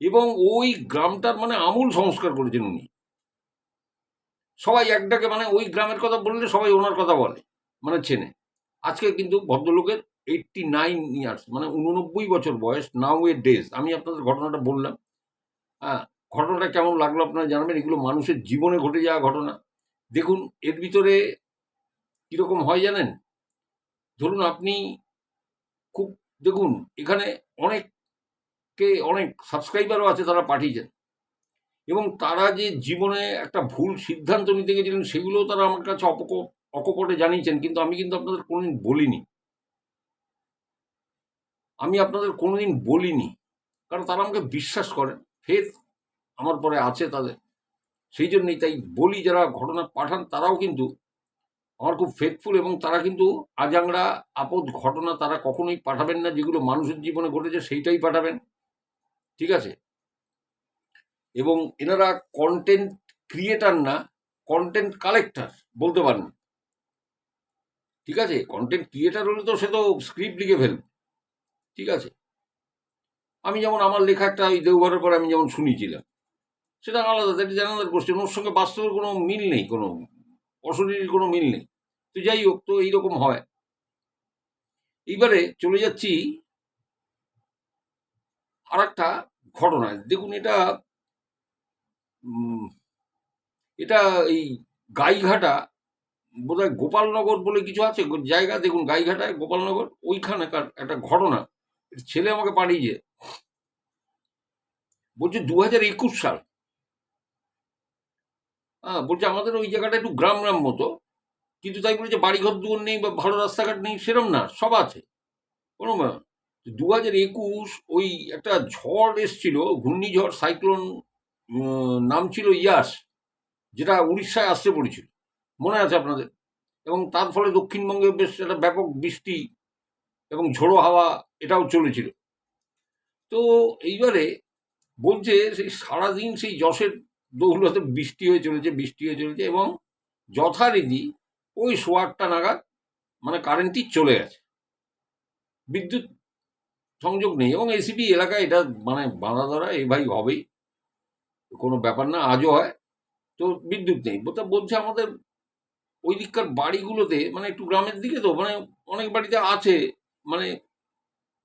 এবং ওই গ্রামটার মানে আমূল সংস্কার করেছেন উনি। সবাই একটাকে মানে ওই গ্রামের কথা বললে সবাই ওনার কথা বলে, মানে চেনে। আজকে কিন্তু ভদ্রলোকের 89 ইয়ার্স, মানে 89 বছর বয়স, নাও এ ডেজ। আমি আপনাদের ঘটনাটা বললাম, হ্যাঁ, ঘটনাটা কেমন লাগলো আপনারা জানাবেন। এগুলো মানুষের জীবনে ঘটে যাওয়া ঘটনা। দেখুন এর ভিতরে কিরকম হয় জানেন, ধরুন আপনি খুব, দেখুন এখানে অনেক সাবস্ক্রাইবারও আছে, তারা পাঠিয়েছেন, এবং তারা যে জীবনে একটা ভুল সিদ্ধান্ত নিতে গেছিলেন সেগুলোও তারা আমার কাছে অকপটে জানিয়েছেন, কিন্তু আমি কিন্তু আপনাদের কোনোদিন বলিনি, কারণ তারা আমাকে বিশ্বাস করেন, ফেথ আমার পরে আছে তাদের, সেই জন্যই তাই বলি, যারা ঘটনা পাঠান তারাও কিন্তু আমার খুব ফেথফুল, এবং তারা কিন্তু আজাংরা আপদ ঘটনা তারা কখনোই পাঠাবেন না, যেগুলো মানুষের জীবনে ঘটেছে সেইটাই পাঠাবেন, ঠিক আছে। এবং এনারা কন্টেন্ট ক্রিয়েটার না, কন্টেন্ট কালেক্টর বলতে পারেন, ঠিক আছে। কন্টেন্ট ক্রিয়েটার হলে তো সে তো স্ক্রিপ্ট লিখে ফেলবে, ঠিক আছে। আমি যেমন আমার লেখা একটা ওই দেওঘরের পরে আমি যেমন শুনিয়েছিলাম, সেটা আলাদা, সেটা জানালার কোশ্চেন, ওর সঙ্গে বাস্তবের কোনো মিল নেই, কোনো অশরীরী কোনো মিল নেই। তো যাই হোক, তো এইরকম হয়। এইবারে চলে যাচ্ছি আর একটা ঘটনায়। দেখুন এটা এই গাইঘাটা, বোধহয় গোপালনগর বলে কিছু আছে জায়গা, দেখুন গাইঘাটায় গোপালনগর, ওইখানকার একটা ঘটনা। ছেলে আমাকে পাঠিয়েছে, বলছে 2021 সাল, হ্যাঁ, বলছে আমাদের ওই জায়গাটা একটু গ্রাম গ্রাম মতো, কিন্তু তাই বলেছে বাড়িঘর দুয়ার নেই বা ভালো রাস্তাঘাট নেই, সেরম না, সব আছে। কোনো 2021 ওই একটা ঝড় এসছিল, ঘূর্ণিঝড়, সাইক্লোন, নাম ছিল ইয়াস, যেটা উড়িষ্যায় আসতে পড়েছিল, মনে আছে আপনাদের। এবং তার ফলে দক্ষিণবঙ্গে বেশ একটা ব্যাপক বৃষ্টি এবং ঝোড়ো হাওয়া এটাও চলেছিল। তো এইবারে বলছে সেই সারাদিন সেই যশের দৌলতে বৃষ্টি হয়ে চলেছে, এবং যথারীতি ওই 8:15 নাগাদ মানে কারেন্টই চলে গেছে, বিদ্যুৎ সংযোগ নেই, এবং এসিপি এলাকায় এটা মানে বাঁধা ধরা এই ভাই হবেই, কোনো ব্যাপার না, আজও হয়। তো বিদ্যুৎ নেই, বলছে আমাদের ওই দিককার বাড়িগুলোতে, মানে একটু গ্রামের দিকে তো, মানে অনেক বাড়িতে আছে, মানে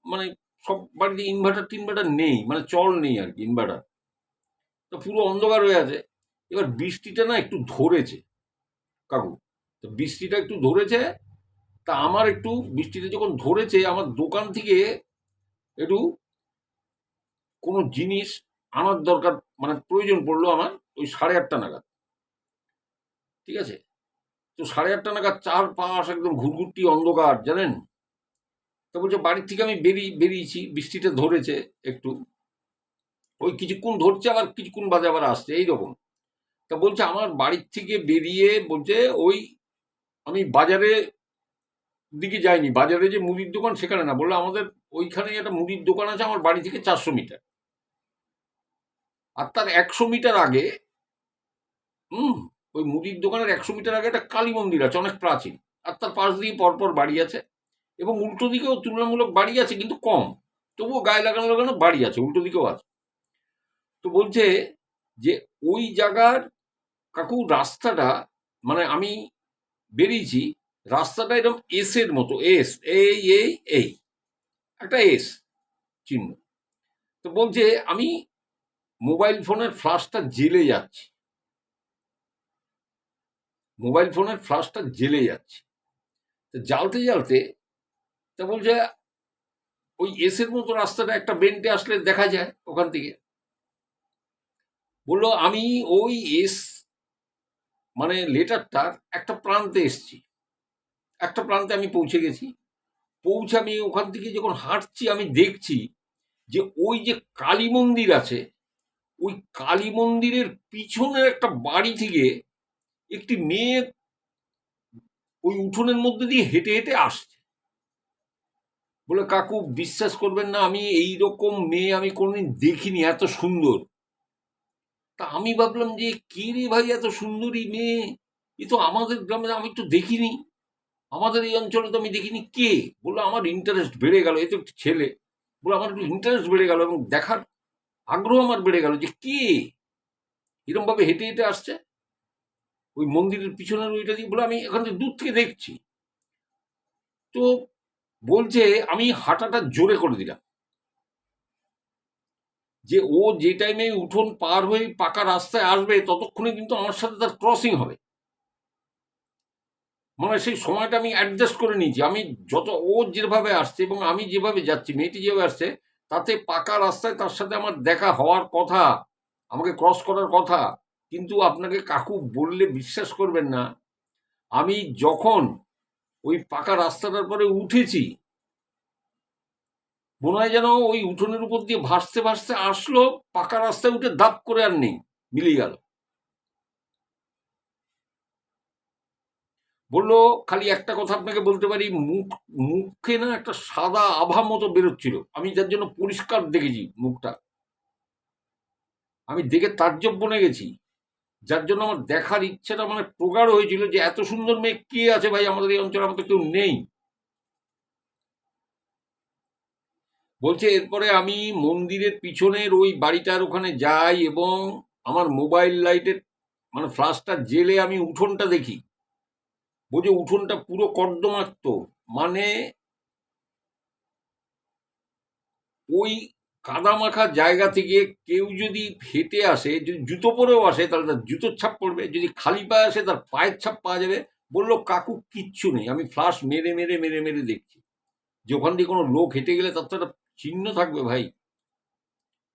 মানে সব বাড়িতে ইনভার্টার টিনভার্টার নেই, মানে চল নেই আর কি, ইনভার্টার, তো পুরো অন্ধকার হয়ে আছে। এবার বৃষ্টিটা না একটু ধরেছে কাকু, তো বৃষ্টিটা একটু ধরেছে, তা আমার একটু বৃষ্টিটা যখন ধরেছে, আমার দোকান থেকে একটু কোনো জিনিস আনার দরকার, মানে প্রয়োজন পড়লো আমার ওই 8:30 নাগাদ, ঠিক আছে? তো 8:30 নাগাদ চারপাশ একদম ঘুরঘুরটি অন্ধকার, জানেন? তো বলছে বাড়ির থেকে আমি বেরিয়েছি, বৃষ্টিটা ধরেছে একটু, ওই কিছুক্ষণ ধরছে আবার কিছুক্ষণ বাদে আবার আসছে এইরকম। তা বলছে আমার বাড়ির থেকে বেরিয়ে বলছে ওই আমি বাজারে দিকে যাইনি, বাজারে যে মুদির দোকান সেখানে না, বললো আমাদের ওইখানে একটা মুদির দোকান আছে আমার বাড়ি থেকে 400 মিটার, আর তার 100 মিটার আগে ওই মুদির দোকানের 100 মিটার আগে একটা কালী মন্দির আছে অনেক প্রাচীন, আর তার পাশ দিয়ে পরপর বাড়ি আছে, এবং উল্টো দিকেও তুলনামূলক বাড়ি আছে কিন্তু কম, তবুও গায়ে লাগানো লাগানো বাড়ি আছে, উল্টো দিকেও আছে। তো বলছে যে ওই জায়গার কাকু রাস্তাটা, মানে আমি বেরিয়েছি, রাস্তাটা এরকম এস এর মতো, এস, এই একটা এস চিহ্ন। তো বলছে আমি মোবাইল ফোনের ফ্ল্যাশটা জ্বেলে যাচ্ছি, মোবাইল ফোনের ফ্ল্যাশটা জ্বেলে যাচ্ছে, তো জ্বালতে জ্বালতে, তা বলছে ওই এস এর মতো রাস্তাটা একটা বেন্টে আসলে দেখা যায় ওখান থেকে। বললো আমি ওই এস মানে লেটারটার একটা প্রান্তে এসছি, একটা প্রান্তে আমি পৌঁছে গেছি, পৌঁছে আমি ওখান থেকে যখন হাঁটছি আমি দেখছি যে ওই যে কালী মন্দির আছে, ওই কালী মন্দিরের পিছনের একটা বাড়ি থেকে একটি মেয়ে ওই উঠোনের মধ্যে দিয়ে হেঁটে হেঁটে আসছে। বলে কাকু বিশ্বাস করবেন না, আমি এই রকম মেয়ে আমি কোনোদিন দেখিনি এত সুন্দর। তা আমি ভাবলাম যে কে রে ভাই এত সুন্দরী মেয়ে, এ তো আমাদের গ্রামে আমি তো দেখিনি, আমাদের এই অঞ্চলে তো আমি দেখিনি, কে? বললো আমার ইন্টারেস্ট বেড়ে গেল, এ তো একটু ছেলে, বলে আমার একটু ইন্টারেস্ট বেড়ে গেল এবং দেখার আগ্রহ আমার বেড়ে গেল যে কে এরকম ভাবে হেঁটে হেঁটে আসছে ওই মন্দিরের পিছনের ওইটা দিয়ে। বলে আমি এখান থেকে দূর থেকে দেখছি। তো বলছে আমি হাঁটাটা জোরে করে দিলাম, যে ও যে টাইমে উঠোন পার হয়ে পাকা রাস্তায় আসবে ততক্ষণে কিন্তু আমার সাথে তার ক্রসিং হবে, মানে সেই সময়টা আমি অ্যাডজাস্ট করে নিয়েছি। আমি যত ও যেভাবে আসছে এবং আমি যেভাবে যাচ্ছি, মেয়েটি যেভাবে আসছে, তাতে পাকা রাস্তায় তার সাথে আমার দেখা হওয়ার কথা, আমাকে ক্রস করার কথা। কিন্তু আপনাকে কাকু বললে বিশ্বাস করবেন না, আমি যখন ওই পাকা রাস্তাটার পরে উঠেছি, মনে হয় যেন ওই উঠোনের উপর দিয়ে ভাসতে ভাসতে আসলো, পাকা রাস্তায় উঠে দাপ করে আর নেই, মিলিয়ে গেল। বললো খালি একটা কথা আপনাকে বলতে পারি, মুখে না একটা সাদা আভা মতো বেরোচ্ছিল, আমি যার জন্য পরিষ্কার দেখেছি মুখটা, আমি দেখে তাজ্জব বনে গেছি, যার জন্য আমার দেখার ইচ্ছাটা মানে প্রগাঢ় হয়েছিল যে এত সুন্দর মেয়ে কে আছে ভাই আমাদের এই অঞ্চলে, আমাদের কেউ নেই। বলছে এরপরে আমি মন্দিরের পিছনের ওই বাড়িটার ওখানে যাই এবং আমার মোবাইল লাইটের মানে ফ্ল্যাশটা জেলে আমি উঠোনটা দেখি। বলছে উঠোনটা পুরো কর্দমাক্ত, মানে ওই কাদামাখা জায়গা থেকে কেউ যদি হেঁটে আসে, যদি জুতো পরেও আসে তাহলে তার জুতোর ছাপ পড়বে, যদি খালি পায়ে আসে তার পায়ের ছাপ পাওয়া যাবে। বললো কাকু কিচ্ছু নেই, আমি ফ্ল্যাশ মেরে মেরে মেরে মেরে দেখছি যে ওখান দিয়ে কোনো লোক হেঁটে গেলে তার তো একটা চিহ্ন থাকবে ভাই,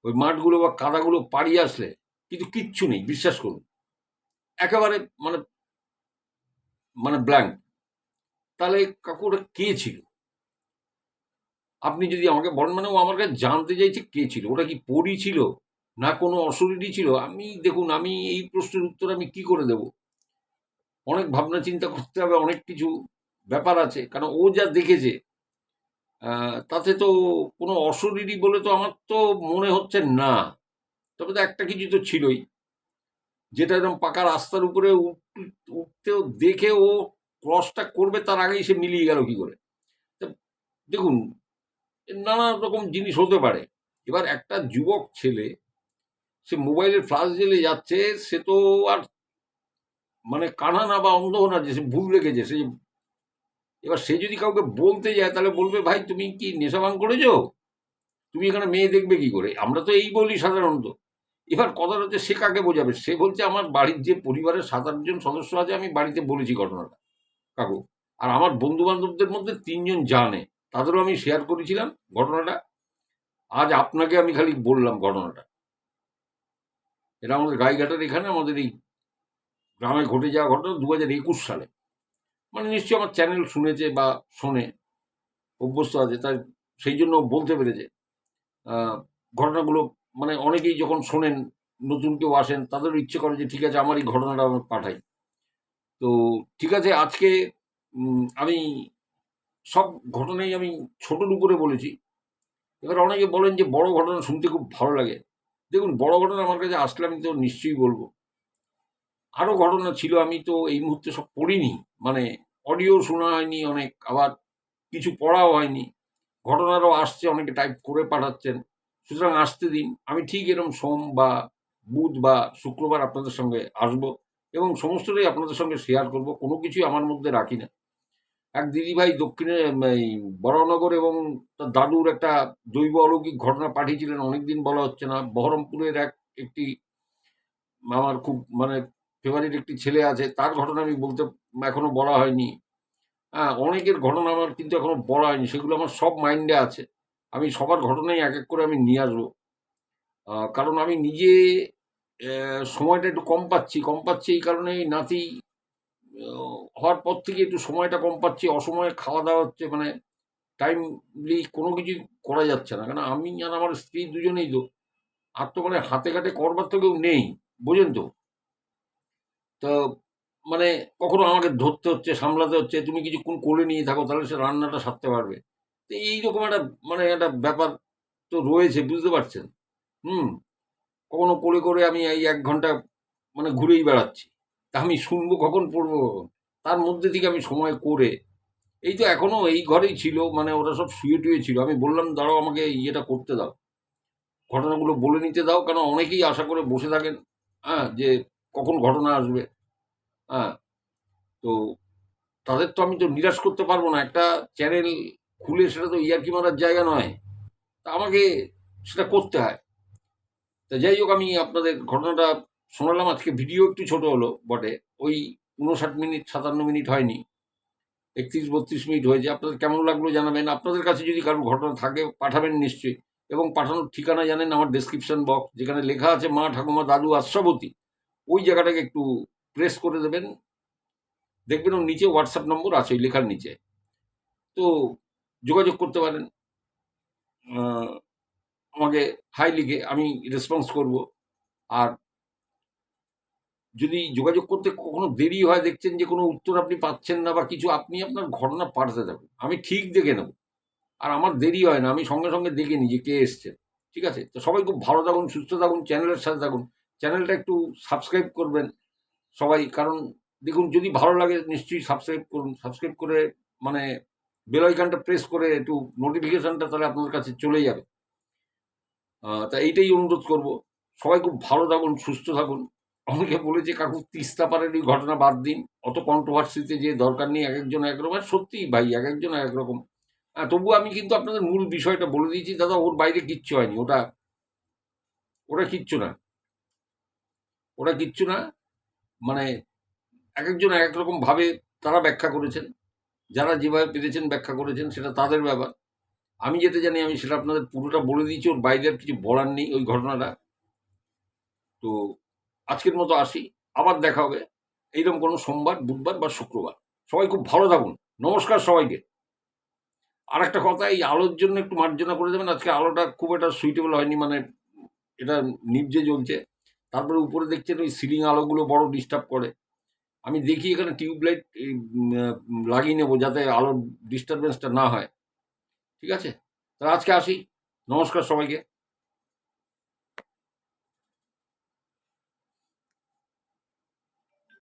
ওই মাঠগুলো বা কাদাগুলো পাড়িয়ে আসলে, কিন্তু কিচ্ছু নেই, বিশ্বাস করুন, একেবারে মানে মানে ব্ল্যাঙ্ক। তাহলে কাকু ওটা কে ছিল আপনি যদি আমাকে বলেন, মানে ও আমার কাছে জানতে চাইছে কে ছিল, ওটা কি পরী ছিল না কোনো অশরীরী ছিল? আমি দেখুন, আমি এই প্রশ্নের উত্তর আমি কি করে দেব? অনেক ভাবনা চিন্তা করতে হবে, অনেক কিছু ব্যাপার আছে, কারণ ও যা দেখেছে তাতে তো কোনো অশরীরী বলে তো আমার তো মনে হচ্ছে না। তবে তো একটা কিছু তো ছিলই, যেটা এরকম পাকা রাস্তার উপরে উঠতেও দেখে ও ক্রসটা করবে তার আগেই সে মিলিয়ে গেল কি করে? তা দেখুন, নানা রকম জিনিস হতে পারে। এবার একটা যুবক ছেলে, সে মোবাইলের ফ্ল্যাশ জ্বেলে যাচ্ছে, সে তো আর মানে কানা না বা অন্ধ না যে সে ভুল রেখেছে। সে এবার সে যদি কাউকে বলতে যায় তাহলে বলবে ভাই তুমি কি নেশা ভাঙ করেছো, তুমি এখানে মেয়ে দেখবে কি করে? আমরা তো এই বলি সাধারণত। এবার কথাটা হচ্ছে সে কাকে বোঝাবে? সে বলছে আমার বাড়ির যে পরিবারের 7-8 জন সদস্য আছে আমি বাড়িতে বলেছি ঘটনাটা কাকু, আর আমার বন্ধু বান্ধবদের মধ্যে 3 জন জানে, তাদেরও আমি শেয়ার করেছিলাম ঘটনাটা। আজ আপনাকে আমি খালি বললাম ঘটনাটা। এটা আমাদের গাইঘাটার এখানে আমাদের এই গ্রামে ঘটে যাওয়া ঘটনা 2021 সালে। মানে নিশ্চয়ই আমার চ্যানেল শুনেছে বা শোনে, অভ্যস্ত আছে, তাই সেই জন্য বলতে পেরেছে। ঘটনাগুলো মানে অনেকেই যখন শোনেন, নতুন কেউ আসেন, তাদেরও ইচ্ছে করে যে ঠিক আছে আমার এই ঘটনাটা আমি পাঠাই। তো ঠিক আছে, আজকে আমি সব ঘটনাই আমি ছোটোর উপরে বলেছি। এবার অনেকে বলেন যে বড় ঘটনা শুনতে খুব ভালো লাগে। দেখুন, বড় ঘটনা আমার কাছে আসলে আমি তো নিশ্চয়ই বলবো। আরও ঘটনা ছিল, আমি তো এই মুহূর্তে সব পড়িনি, মানে অডিও শোনা হয়নি অনেক, আবার কিছু পড়াও হয়নি। ঘটনারও আসছে, অনেকে টাইপ করে পাঠাচ্ছেন। সুতরাং আসতে দিন, আমি ঠিক এরকম সোম বা বুধ বা শুক্রবার আপনাদের সঙ্গে আসবো এবং সমস্তটাই আপনাদের সঙ্গে শেয়ার করব। কোনো কিছুই আমার মধ্যে রাখি না। এক দিদিভাই দক্ষিণে এই বরানগর এবং তার দাদুর একটা দৈব অলৌকিক ঘটনা পাঠিয়েছিলেন, অনেকদিন বলা হচ্ছে না। বহরমপুরের একটি আমার খুব মানে ফেভারিট একটি ছেলে আছে, তার ঘটনা আমি বলতে এখনো বলা হয়নি। হ্যাঁ, অনেকের ঘটনা আমার কিন্তু এখনো বলা হয়নি, সেগুলো আমার সব মাইন্ডে আছে। আমি সবার ঘটনাই এক এক করে আমি নিয়ে আসবো। কারণ আমি নিজে সময়টা একটু কম পাচ্ছি এই কারণে এই নাতি হওয়ার পর থেকে একটু সময়টা কম পাচ্ছি। অসময়ে খাওয়া দাওয়া হচ্ছে, মানে টাইমলি কোনো কিছুই করা যাচ্ছে না। কারণ আমি আর আমার স্ত্রী দুজনেই তো, আর তো মানে হাতে ঘাটে করবার তো কেউ নেই, বোঝেন তো? তো মানে কখনো আমাকে ধরতে হচ্ছে, সামলাতে হচ্ছে, তুমি কিছুক্ষণ কোলে নিয়ে থাকো তাহলে সে রান্নাটা সারতে পারবে। তো এইরকম একটা মানে একটা ব্যাপার তো রয়েছে, বুঝতে পারছেন? হুম? কখনো কোলে করে আমি এই ১ ঘন্টা মানে ঘুরেই বেড়াচ্ছি। তা আমি শুনবো কখন, পড়বো কখন? তার মধ্যে থেকে আমি সময় করে এই তো এখনো এই ঘরেই ছিল, মানে ওরা সব শুয়ে-টুয়ে ছিল। আমি বললাম, "দাঁড়াও, আমাকে ইয়েটা করতে দাও। ঘটনাগুলো বলে নিতে দাও।" কেন অনেকেই আশা করে বসে থাকেন, হ্যাঁ? যে কখন ঘটনা আসবে, হ্যাঁ? তো তাদের তো আমি তো নিরাশ করতে পারবো না। একটা চ্যানেল খুলে সেটা তো ইয়ার্কি মারার জায়গা নয়। তা আমাকে সেটা করতে হয়। তা যাই হোক, আমি আপনাদের ঘটনাটা শোনালাম আজকে। ভিডিও একটু ছোট হলো বটে। ওই ৫৯ মিনিট ৫৭ মিনিট হয়নি। ৩১-৩২ মিনিট হয়েছে। আপনাদের কেমন লাগলো জানাবেন। আপনাদের কাছে যদি কারোর ঘটনা থাকে পাঠাবেন নিশ্চয়ই, এবং পাঠানোর ঠিকানা জানেন আমার ডেসক্রিপশন বক্স, যেখানে লেখা আছে মা, ঠাকুমা, দাদু, আশ্রাবতী। ওই জায়গাটাকে একটু প্রেস করে দেবেন। দেখবেন ওর নিচে হোয়াটসঅ্যাপ নম্বর আছে ওই লেখার নিচে। তো যোগাযোগ করতে পারেন। আ আমাকে হাই লিখে আমি রেসপন্স করব। আর যদি যোগাযোগ করতে কখনো দেরি হয়, দেখছেন যে কোনো উত্তর আপনি পাচ্ছেন না বা কিছু, আপনি আপনার ঘটনা পাঠাতে থাকুন। আমি ঠিক দেখে নেব। আর আমার দেরি হয় না। আমি সঙ্গে, সঙ্গে দেখে নিই যে কে এসছে। ঠিক আছে? তো সবাই খুব ভালো থাকুন, সুস্থ থাকুন, চ্যানেলের সাথে থাকুন। চ্যানেলটা একটু সাবস্ক্রাইব করবেন সবাই। কারণ দেখুন, যদি ভালো লাগে নিশ্চয়ই সাবস্ক্রাইব করুন। সাবস্ক্রাইব করে মানে বেল আইকনটা প্রেস করে একটু নোটিফিকেশনটা তাহলে আপনাদের কাছে চলে যাবে। তা এইটাই অনুরোধ করব। সবাই খুব ভালো থাকুন, সুস্থ থাকুন। অনেকে বলেছে কাকু তিস্তা পারের এই ঘটনা বাদ দিন। অত কন্ট্রোভার্সিতে যেয়ে দরকার নেই। একেকজন এক রকম। আর সত্যিই ভাই, একেকজন একেক রকম। তবুও আমি কিন্তু আপনাদের মূল বিষয়টা বলে দিয়েছি দাদা, ওর বাইরে কিচ্ছু হয়নি। ওটা ওটা কিচ্ছু না। ওটা কিচ্ছু না। মানে একেকজন একেক রকম ভাবে তারা ব্যাখ্যা করেছেন। যারা যেভাবে পেরেছেন ব্যাখ্যা করেছেন, সেটা তাদের ব্যাপার। আমি যেটা জানি আমি সেটা আপনাদের পুরোটা বলে দিয়েছি। ওর বাইরে আর কিছু বলার নেই ওই ঘটনাটা। তো আজকের মতো আসি। আবার দেখা হবে এইরকম কোনো সোমবার, বুধবার বা শুক্রবার। সবাই খুব ভালো থাকুন। নমস্কার সবাইকে। আরেকটা কথা, এই আলোর জন্য একটু মার্জনা করে দেবেন। আজকে আলোটা খুব একটা সুইটেবল হয়নি, মানে এটা নিভজে জ্বলছে। তারপরে উপরে দেখছেন ওই সিলিং আলোগুলো বড় ডিস্টার্ব করে। আমি দেখি এখানে টিউবলাইট লাগিয়ে নেবো যাতে আলোর ডিস্টার্বেন্সটা না হয়। ঠিক আছে? তাহলে আজকে আসি। নমস্কার সবাইকে।